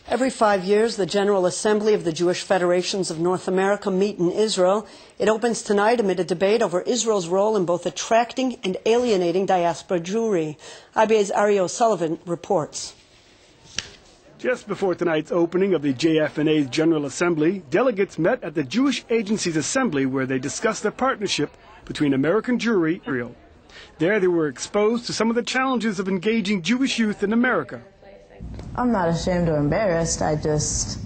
Every 5 years, the General Assembly of the Jewish Federations of North America meet in Israel. It opens tonight amid a debate over Israel's role in both attracting and alienating diaspora Jewry. IBA's Ari O'Sullivan reports. Just before tonight's opening of the JFNA's General Assembly, delegates met at the Jewish Agency's Assembly where they discussed the partnership between American Jewry and Israel. There they were exposed to some of the challenges of engaging Jewish youth in America. I'm not ashamed or embarrassed. I just,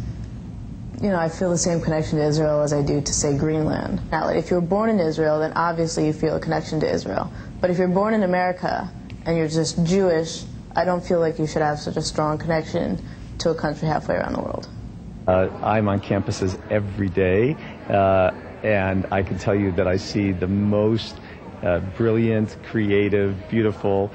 I feel the same connection to Israel as I do to, say, Greenland. Now, if you're born in Israel, then obviously you feel a connection to Israel. But if you're born in America and you're just Jewish, I don't feel like you should have such a strong connection to a country halfway around the world. I'm on campuses every day, and I can tell you that I see the most brilliant, creative, beautiful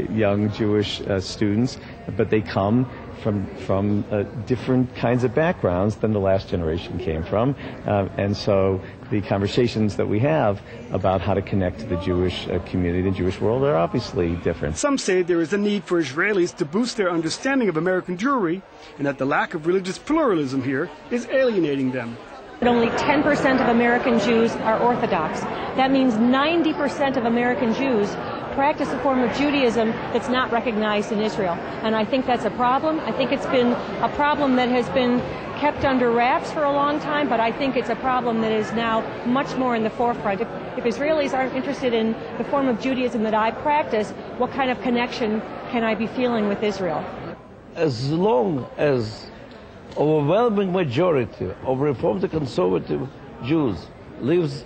young Jewish students, but they come from different kinds of backgrounds than the last generation came from, and so the conversations that we have about how to connect to the Jewish community, the Jewish world, are obviously different. Some say there is a need for Israelis to boost their understanding of American Jewry, and that the lack of religious pluralism here is alienating them. Only 10% of American Jews are Orthodox. That means 90% of American Jews practice a form of Judaism that's not recognized in Israel. And I think that's a problem. I think it's been a problem that has been kept under wraps for a long time, but I think it's a problem that is now much more in the forefront. If Israelis aren't interested in the form of Judaism that I practice, what kind of connection can I be feeling with Israel? As long as overwhelming majority of Reformed conservative Jews lives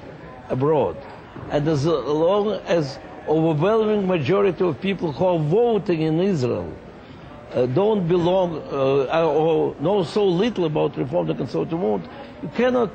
abroad, and as long as overwhelming majority of people who are voting in Israel don't belong or know so little about Reformed and conservative movement, you cannot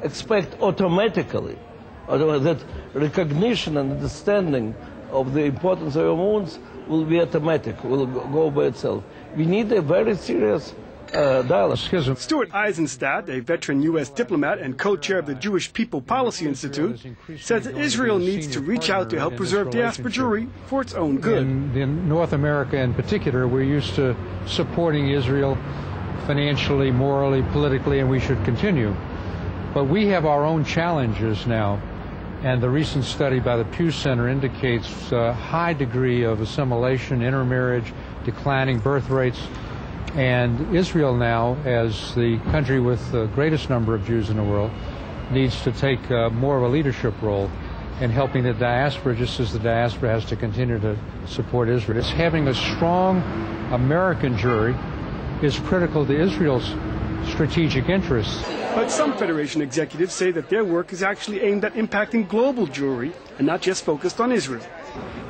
expect automatically that recognition and understanding of the importance of your movements will be automatic, will go by itself. We need a very serious dialogue. Stuart Eisenstadt, a veteran U.S. diplomat and co-chair of the Jewish People Policy Institute, says that Israel needs to reach out to help preserve diaspora Jewry for its own good. In North America in particular, we're used to supporting Israel financially, morally, politically, and we should continue. But we have our own challenges now, and the recent study by the Pew Center indicates a high degree of assimilation, intermarriage, declining birth rates. And Israel now, as the country with the greatest number of Jews in the world, needs to take more of a leadership role in helping the diaspora, just as the diaspora has to continue to support Israel. It's having a strong American Jewry is critical to Israel's strategic interests. But some Federation executives say that their work is actually aimed at impacting global Jewry and not just focused on Israel.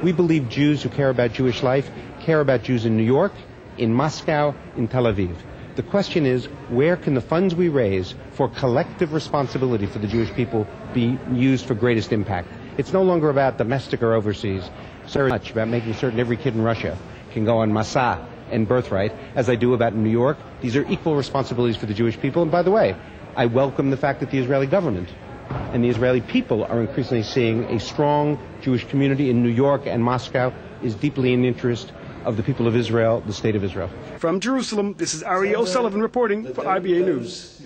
We believe Jews who care about Jewish life care about Jews in New York, in Moscow, in Tel Aviv. The question is, where can the funds we raise for collective responsibility for the Jewish people be used for greatest impact? It's no longer about domestic or overseas, so much about making certain every kid in Russia can go on Masa and Birthright, as I do about New York. These are equal responsibilities for the Jewish people. And by the way, I welcome the fact that the Israeli government and the Israeli people are increasingly seeing a strong Jewish community in New York and Moscow is deeply in the interest of the people of Israel, the state of Israel. From Jerusalem, this is Ari O'Sullivan reporting for IBA News.